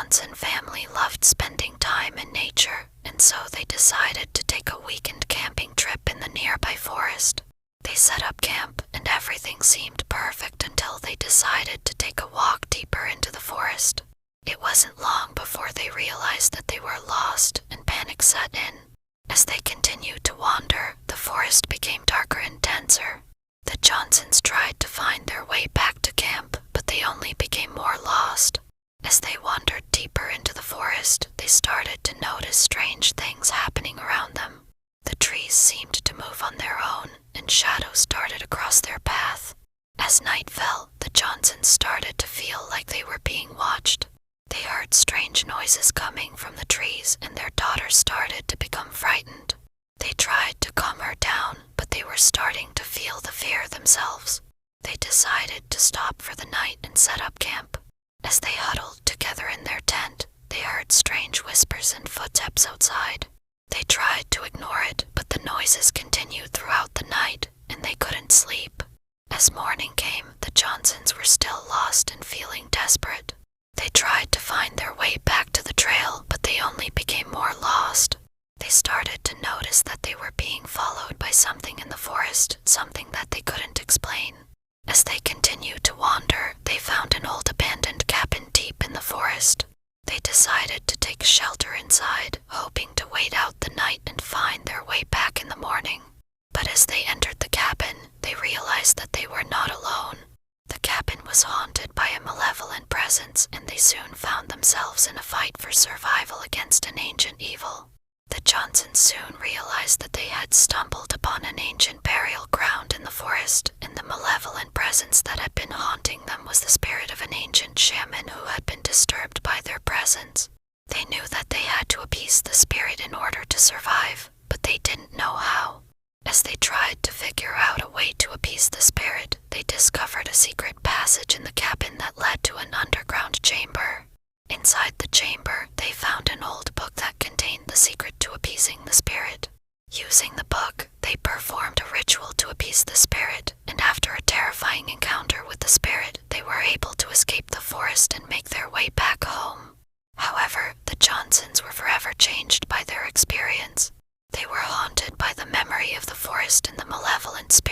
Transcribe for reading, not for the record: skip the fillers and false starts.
Johnson family loved spending time in nature, and so they decided to take a weekend camping trip in the nearby forest. They set up camp, and everything seemed perfect until they decided to take a walk deeper into the forest. It wasn't long before they realized that they were lost, and panic set in. As they continued to wander, the forest became darker and denser. The Johnsons tried to find their way back to camp, but they only became more lost. As they wandered deeper into the forest, they started to notice strange things happening around them. The trees seemed to move on their own, and shadows darted across their path. As night fell, the Johnsons started to feel like they were being watched. They heard strange noises coming from the trees, and their daughter started to become frightened. They tried to calm her down, but they were starting to feel the fear themselves. They decided to stop for the night and set up camp. As they huddled together in their tent, they heard strange whispers and footsteps outside. They tried to ignore it, but the noises continued throughout the night, and they couldn't sleep. As morning came, the Johnsons were still lost and feeling desperate. They tried to find their way back to the trail, but they only became more lost. They started to notice that they were being followed by something in the forest, something that they couldn't explain. As they continued to wander, they found an old abandoned cabin deep in the forest. They decided to take shelter inside, hoping to wait out the night and find their way back in the morning. But as they entered the cabin, they realized that they were not alone. The cabin was haunted by a malevolent presence, and they soon found themselves in a fight for survival against an ancient evil. The Johnsons soon realized that they had stumbled upon an ancient burial ground in the forest, and the malevolent presence that had been haunting them was the spirit of an ancient shaman who had been disturbed by their presence. They knew that they had to appease the spirit in order to survive, but they didn't know how. As they tried to figure out a way to appease the spirit, they discovered a secret passage in the cabin that led to an underground chamber. Inside the chamber, they found an old book that contained the secret to appeasing the spirit. Using the book, they performed a ritual to appease the spirit, and after a terrifying encounter with the spirit, they were able to escape the forest and make their way back home. However, the Johnsons were forever changed by their experience. They were haunted by the memory of the forest and the malevolent spirit